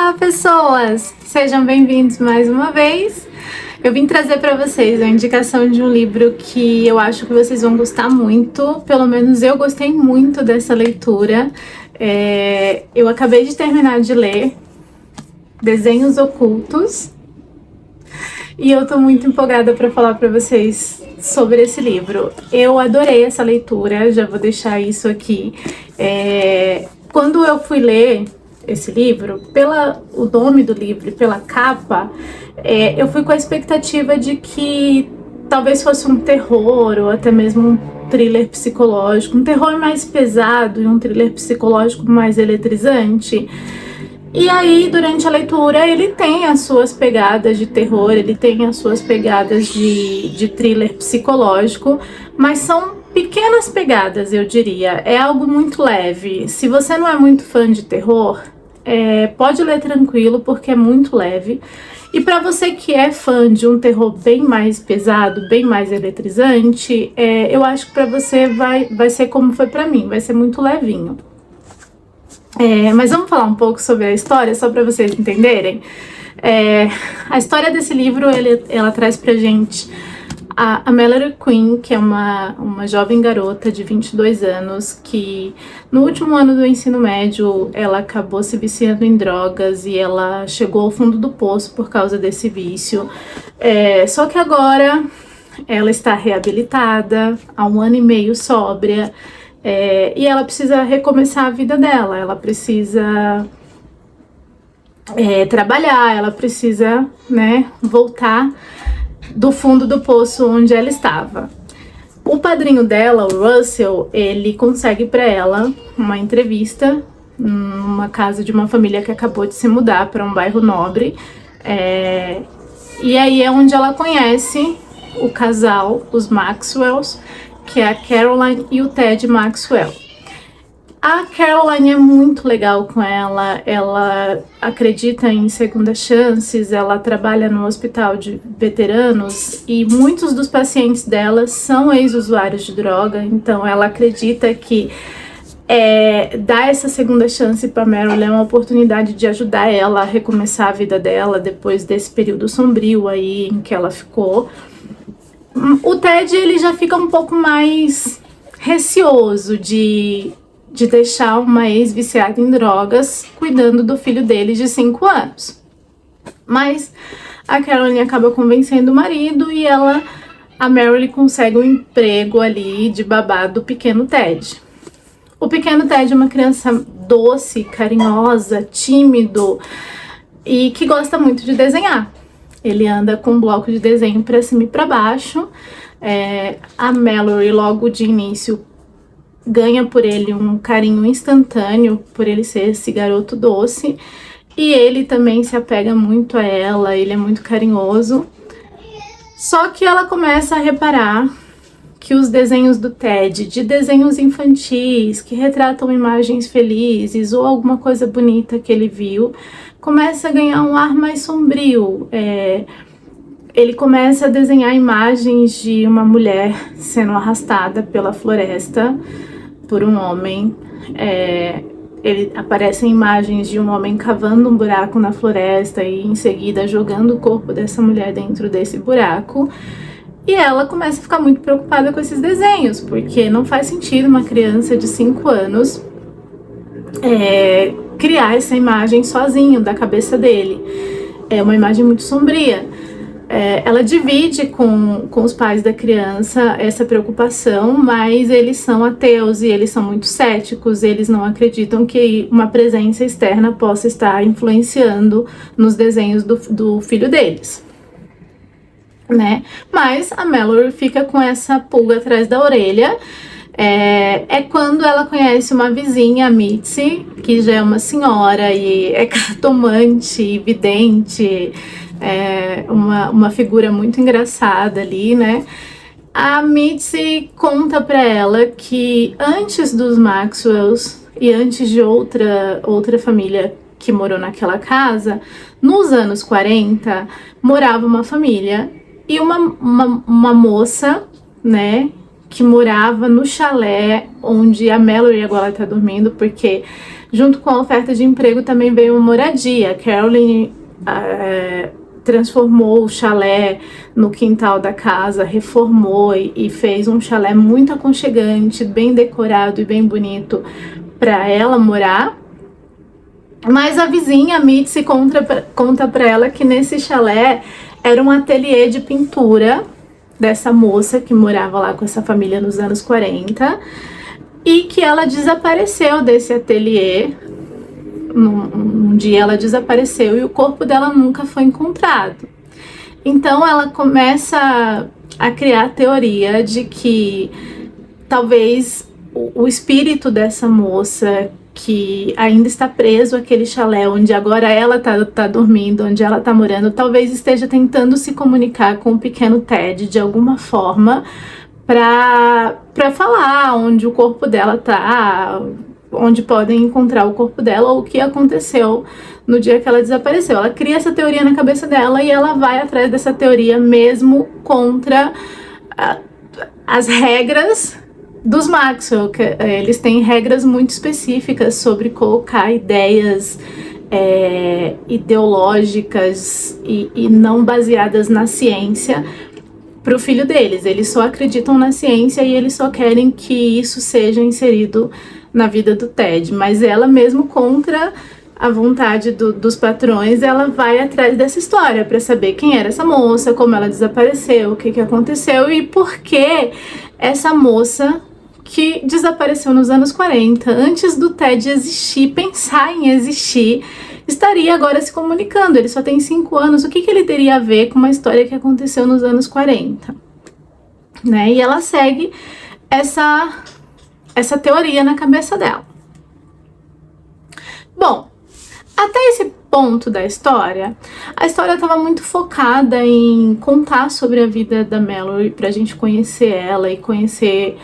Olá, pessoas! Sejam bem-vindos mais uma vez. Eu vim trazer para vocês a indicação de um livro que eu acho que vocês vão gostar muito. Pelo menos eu gostei muito dessa leitura. Eu acabei de terminar de ler Desenhos Ocultos e eu tô muito empolgada para falar para vocês sobre esse livro. Eu adorei essa leitura, já vou deixar isso aqui. Quando eu fui ler esse livro, o nome do livro e pela capa, eu fui com a expectativa de que talvez fosse um terror ou até mesmo um thriller psicológico, um terror mais pesado e um thriller psicológico mais eletrizante. E aí, durante a leitura, ele tem as suas pegadas de terror, ele tem as suas pegadas de thriller psicológico, mas são pequenas pegadas, eu diria. É algo muito leve. Se você não é muito fã de terror, pode ler tranquilo, porque é muito leve. E para você que é fã de um terror bem mais pesado, bem mais eletrizante, eu acho que para você vai ser como foi para mim, vai ser muito levinho. Mas vamos falar um pouco sobre a história, só para vocês entenderem. A história desse livro, ela traz pra gente a Mallory Quinn, que é uma jovem garota de 22 anos, que no último ano do ensino médio, ela acabou se viciando em drogas e ela chegou ao fundo do poço por causa desse vício. Só que agora ela está reabilitada, há 1 ano e meio sóbria, e ela precisa recomeçar a vida dela, ela precisa trabalhar, ela precisa, voltar do fundo do poço onde ela estava. O padrinho dela, o Russell, ele consegue para ela uma entrevista numa casa de uma família que acabou de se mudar para um bairro nobre, e aí é onde ela conhece o casal, os Maxwells, que é a Caroline e o Ted Maxwell. A Caroline é muito legal com ela acredita em segundas chances, ela trabalha no hospital de veteranos e muitos dos pacientes dela são ex-usuários de droga, então ela acredita que dar essa segunda chance para Meryl é uma oportunidade de ajudar ela a recomeçar a vida dela depois desse período sombrio aí em que ela ficou. O Ted, ele já fica um pouco mais receoso de deixar uma ex-viciada em drogas cuidando do filho dele de 5 anos. Mas a Caroline acaba convencendo o marido e a Meryl consegue um emprego ali de babá do pequeno Ted. O pequeno Ted é uma criança doce, carinhosa, tímido e que gosta muito de desenhar. Ele anda com um bloco de desenho para cima e para baixo. A Mallory, logo de início, ganha por ele um carinho instantâneo, por ele ser esse garoto doce. E ele também se apega muito a ela, ele é muito carinhoso. Só que ela começa a reparar que os desenhos do Ted, de desenhos infantis, que retratam imagens felizes ou alguma coisa bonita que ele viu, começa a ganhar um ar mais sombrio. Ele começa a desenhar imagens de uma mulher sendo arrastada pela floresta por um homem. Aparecem imagens de um homem cavando um buraco na floresta e em seguida jogando o corpo dessa mulher dentro desse buraco. E ela começa a ficar muito preocupada com esses desenhos, porque não faz sentido uma criança de 5 anos criar essa imagem sozinho da cabeça dele. É uma imagem muito sombria. Ela divide com os pais da criança essa preocupação, mas eles são ateus e eles são muito céticos, eles não acreditam que uma presença externa possa estar influenciando nos desenhos do filho deles. Mas a Mallory fica com essa pulga atrás da orelha. Quando ela conhece uma vizinha, a Mitzi, que já é uma senhora e é cartomante, vidente, uma figura muito engraçada ali, A Mitzi conta pra ela que antes dos Maxwells e antes de outra família que morou naquela casa, nos anos 40, morava uma família e uma moça, que morava no chalé onde a Mallory agora está dormindo, porque junto com a oferta de emprego também veio uma moradia. A Carolyn transformou o chalé no quintal da casa, reformou e fez um chalé muito aconchegante, bem decorado e bem bonito para ela morar. Mas a vizinha Mitzi conta para ela que nesse chalé era um ateliê de pintura dessa moça que morava lá com essa família nos anos 40 e que ela desapareceu desse ateliê. Um dia ela desapareceu e o corpo dela nunca foi encontrado. Então ela começa a criar a teoria de que talvez o espírito dessa moça que ainda está preso àquele chalé onde agora ela tá dormindo, onde ela tá morando, talvez esteja tentando se comunicar com o pequeno Ted de alguma forma para falar onde o corpo dela tá, onde podem encontrar o corpo dela ou o que aconteceu no dia que ela desapareceu. Ela cria essa teoria na cabeça dela e ela vai atrás dessa teoria mesmo contra as regras dos Maxwell, que eles têm regras muito específicas sobre colocar ideias ideológicas e não baseadas na ciência para o filho deles. Eles só acreditam na ciência e eles só querem que isso seja inserido na vida do Ted. Mas ela, mesmo contra a vontade dos patrões, ela vai atrás dessa história para saber quem era essa moça, como ela desapareceu, o que aconteceu e por que essa moça que desapareceu nos anos 40, antes do Ted existir, pensar em existir, estaria agora se comunicando. Ele só tem 5 anos, o que ele teria a ver com uma história que aconteceu nos anos 40? Né? E ela segue essa teoria na cabeça dela. Bom, até esse ponto da história, a história estava muito focada em contar sobre a vida da Mallory, pra gente conhecer ela e conhecer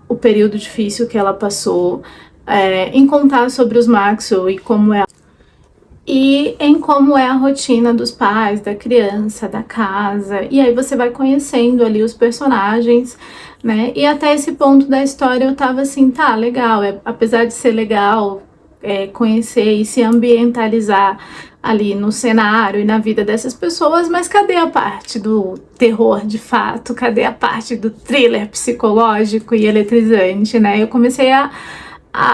o período difícil que ela passou, em contar sobre os Maxwell e como em como é a rotina dos pais, da criança, da casa, e aí você vai conhecendo ali os personagens, né? E até esse ponto da história eu tava assim, tá, legal, apesar de ser legal conhecer e se ambientalizar ali no cenário e na vida dessas pessoas, mas cadê a parte do terror de fato? Cadê a parte do thriller psicológico e eletrizante, né? Eu comecei a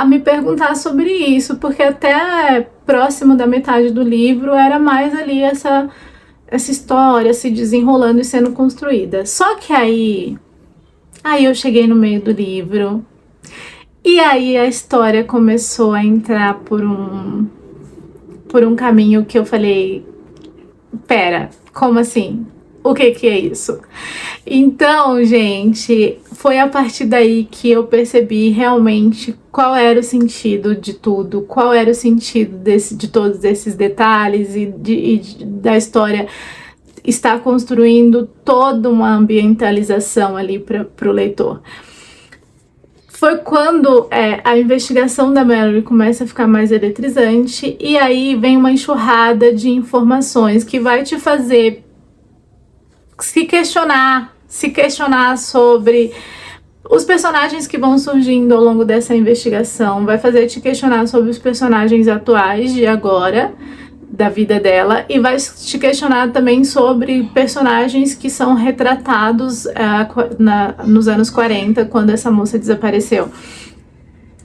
me perguntar sobre isso, porque até próximo da metade do livro era mais ali essa história se desenrolando e sendo construída. Só que aí eu cheguei no meio do livro e aí a história começou a entrar por um caminho que eu falei, pera, como assim? O que é isso? Então, gente, foi a partir daí que eu percebi realmente qual era o sentido de tudo, qual era o sentido de todos esses detalhes e da história estar construindo toda uma ambientalização ali para o leitor. Foi quando a investigação da Mallory começa a ficar mais eletrizante e aí vem uma enxurrada de informações que vai te fazer se questionar sobre os personagens que vão surgindo ao longo dessa investigação, vai fazer te questionar sobre os personagens atuais de agora, da vida dela, e vai te questionar também sobre personagens que são retratados nos anos 40, quando essa moça desapareceu.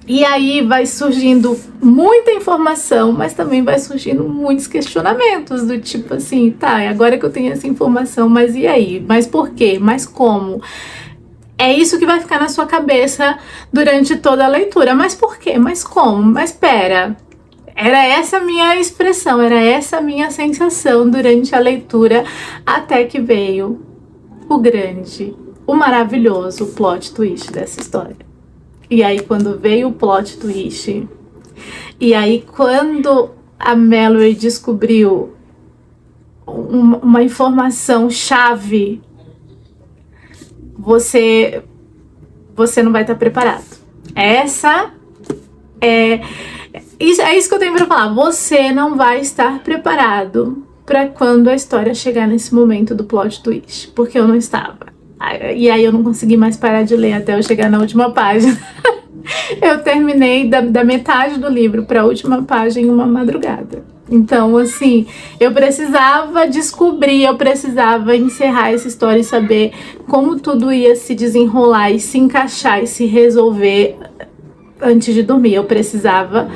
E aí vai surgindo muita informação, mas também vai surgindo muitos questionamentos, do tipo assim, tá, agora que eu tenho essa informação, mas e aí? Mas por quê? Mas como? É isso que vai ficar na sua cabeça durante toda a leitura. Mas por quê? Mas como? Mas pera, era essa a minha expressão, era essa a minha sensação durante a leitura, até que veio o maravilhoso plot twist dessa história. E aí quando veio o plot twist, e aí quando a Mallory descobriu uma informação chave, você não vai estar preparado. É isso que eu tenho para falar. Você não vai estar preparado para quando a história chegar nesse momento do plot twist, porque eu não estava. E aí eu não consegui mais parar de ler até eu chegar na última página. Eu terminei da metade do livro para a última página em uma madrugada. Então, assim, eu precisava descobrir, eu precisava encerrar essa história e saber como tudo ia se desenrolar e se encaixar e se resolver antes de dormir. Eu precisava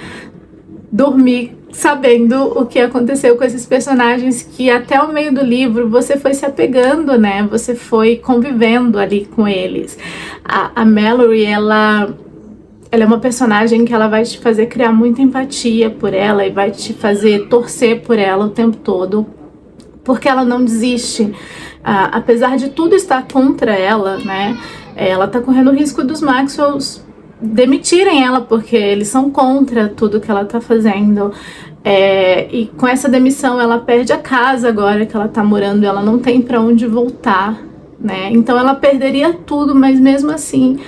dormir sabendo o que aconteceu com esses personagens que até o meio do livro você foi se apegando, né? Você foi convivendo ali com eles. A Mallory, ela é uma personagem que ela vai te fazer criar muita empatia por ela e vai te fazer torcer por ela o tempo todo, porque ela não desiste. Apesar de tudo estar contra ela, né? Ela tá correndo o risco dos Maxwells demitirem ela, porque eles são contra tudo que ela tá fazendo. E com essa demissão ela perde a casa agora que ela tá morando, ela não tem pra onde voltar, né? Então ela perderia tudo, mas mesmo assim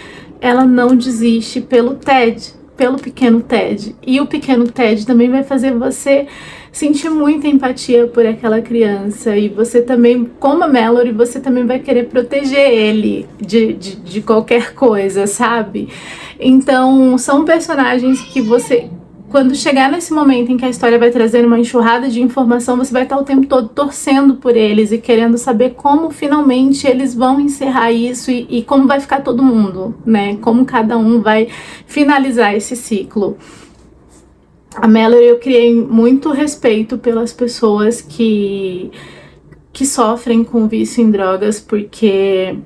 ela não desiste pelo Ted, pelo pequeno Ted. E o pequeno Ted também vai fazer você sentir muita empatia por aquela criança. E você também, como a Mallory, você também vai querer proteger ele de qualquer coisa, sabe? Então, são personagens que você... Quando chegar nesse momento em que a história vai trazer uma enxurrada de informação, você vai estar o tempo todo torcendo por eles e querendo saber como finalmente eles vão encerrar isso e como vai ficar todo mundo, né? Como cada um vai finalizar esse ciclo. A Mallory, eu criei muito respeito pelas pessoas que sofrem com vício em drogas, porque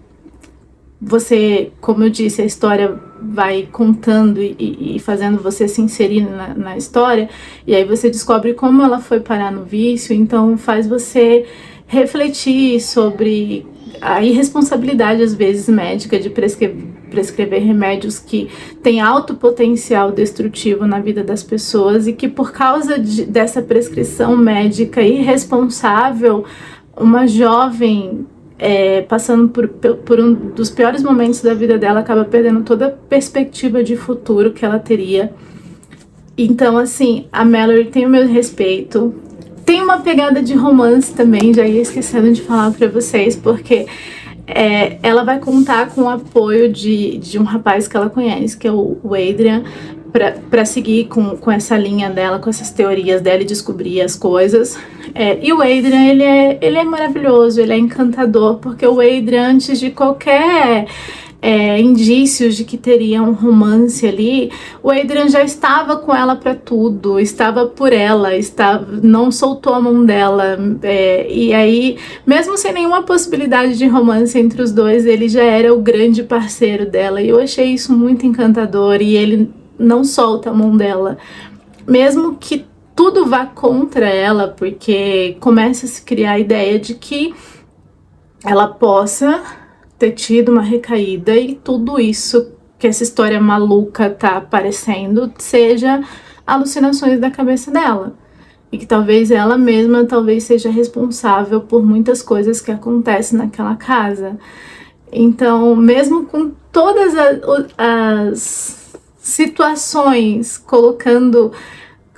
você, como eu disse, a história vai contando e fazendo você se inserir na história, e aí você descobre como ela foi parar no vício, então faz você refletir sobre a irresponsabilidade, às vezes, médica de prescrever remédios que têm alto potencial destrutivo na vida das pessoas e que por causa dessa prescrição médica irresponsável, uma jovem passando por um dos piores momentos da vida dela, acaba perdendo toda a perspectiva de futuro que ela teria. Então, assim, a Mallory tem o meu respeito. Tem uma pegada de romance também, já ia esquecendo de falar pra vocês, porque ela vai contar com o apoio de um rapaz que ela conhece, que é o Adrian, para seguir com essa linha dela, com essas teorias dela e descobrir as coisas. E o Adrian, ele é maravilhoso, ele é encantador, porque o Adrian, antes de qualquer indícios de que teria um romance ali, o Adrian já estava com ela para tudo, estava por ela, não soltou a mão dela, e aí, mesmo sem nenhuma possibilidade de romance entre os dois, ele já era o grande parceiro dela, e eu achei isso muito encantador, e ele não solta a mão dela, mesmo que tudo vá contra ela, porque começa a se criar a ideia de que ela possa ter tido uma recaída e tudo isso que essa história maluca tá aparecendo seja alucinações da cabeça dela, e que talvez ela mesma seja responsável por muitas coisas que acontecem naquela casa. Então, mesmo com todas as situações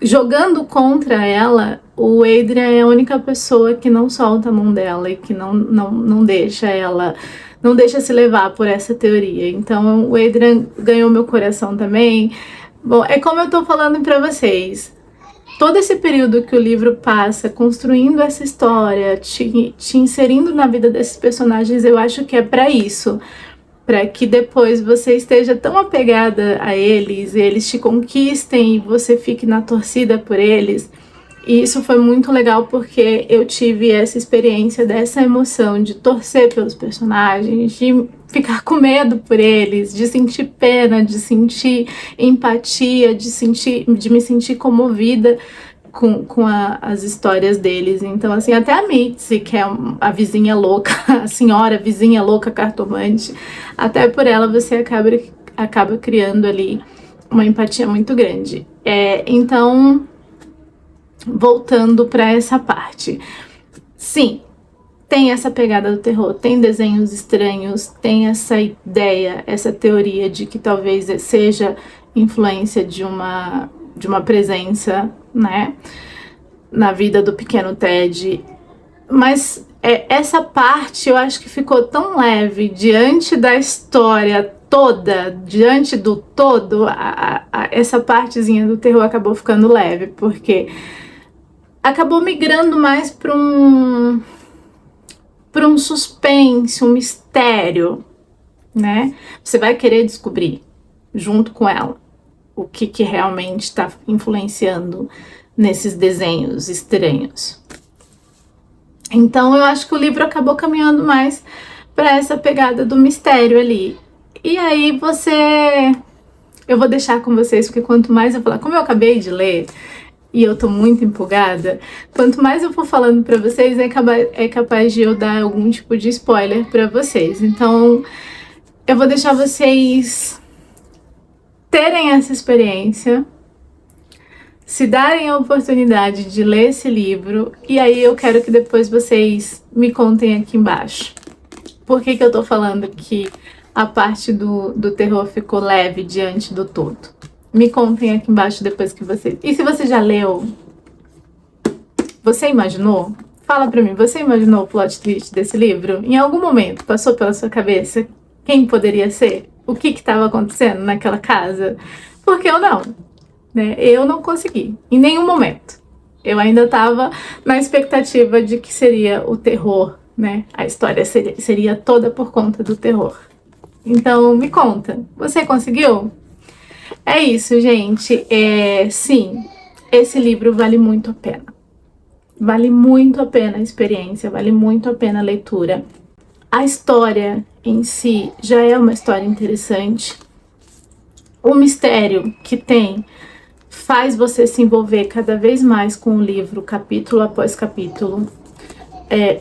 jogando contra ela, o Adrian é a única pessoa que não solta a mão dela e que não deixa se levar por essa teoria. Então o Adrian ganhou meu coração também. Bom, é como eu tô falando pra vocês, todo esse período que o livro passa construindo essa história, te inserindo na vida desses personagens, eu acho que é pra isso, para que depois você esteja tão apegada a eles, e eles te conquistem e você fique na torcida por eles. E isso foi muito legal porque eu tive essa experiência dessa emoção de torcer pelos personagens, de ficar com medo por eles, de sentir pena, de sentir empatia, de me sentir comovida com as histórias deles. Então, assim, até a Mitzi, que é a vizinha louca, a senhora vizinha louca cartomante, até por ela você acaba criando ali uma empatia muito grande. Então, voltando para essa parte, sim, tem essa pegada do terror, tem desenhos estranhos, tem essa ideia, essa teoria de que talvez seja influência de uma presença, né, na vida do pequeno Ted, mas essa parte eu acho que ficou tão leve diante da história toda, diante do todo, essa partezinha do terror acabou ficando leve, porque acabou migrando mais para um suspense, um mistério, né? Você vai querer descobrir junto com ela o que realmente está influenciando nesses desenhos estranhos. Então eu acho que o livro acabou caminhando mais para essa pegada do mistério ali. E aí eu vou deixar com vocês, porque quanto mais eu falar, como eu acabei de ler e eu tô muito empolgada, quanto mais eu for falando para vocês, é capaz de eu dar algum tipo de spoiler para vocês. Então eu vou deixar vocês terem essa experiência, se darem a oportunidade de ler esse livro, e aí eu quero que depois vocês me contem aqui embaixo por que eu tô falando que a parte do terror ficou leve diante do todo. Me contem aqui embaixo depois que vocês... E se você já leu, você imaginou? Fala pra mim, você imaginou o plot twist desse livro? Em algum momento passou pela sua cabeça quem poderia ser? O que estava acontecendo naquela casa? Porque eu não, né? Eu não consegui, em nenhum momento. Eu ainda estava na expectativa de que seria o terror, né? A história seria toda por conta do terror. Então, me conta, você conseguiu? É isso, gente. Sim, esse livro vale muito a pena. Vale muito a pena a experiência, vale muito a pena a leitura. A história em si já é uma história interessante. O mistério que tem faz você se envolver cada vez mais com o livro, capítulo após capítulo.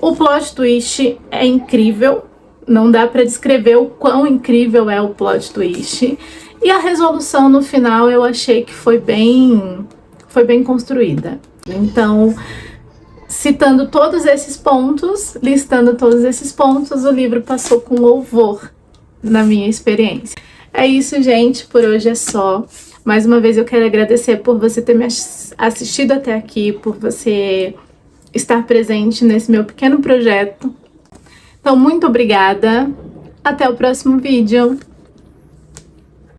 O plot twist é incrível. Não dá para descrever o quão incrível é o plot twist. E a resolução no final eu achei que foi bem construída. Então, citando todos esses pontos, listando todos esses pontos, o livro passou com louvor na minha experiência. É isso, gente. Por hoje é só. Mais uma vez eu quero agradecer por você ter me assistido até aqui, por você estar presente nesse meu pequeno projeto. Então, muito obrigada. Até o próximo vídeo.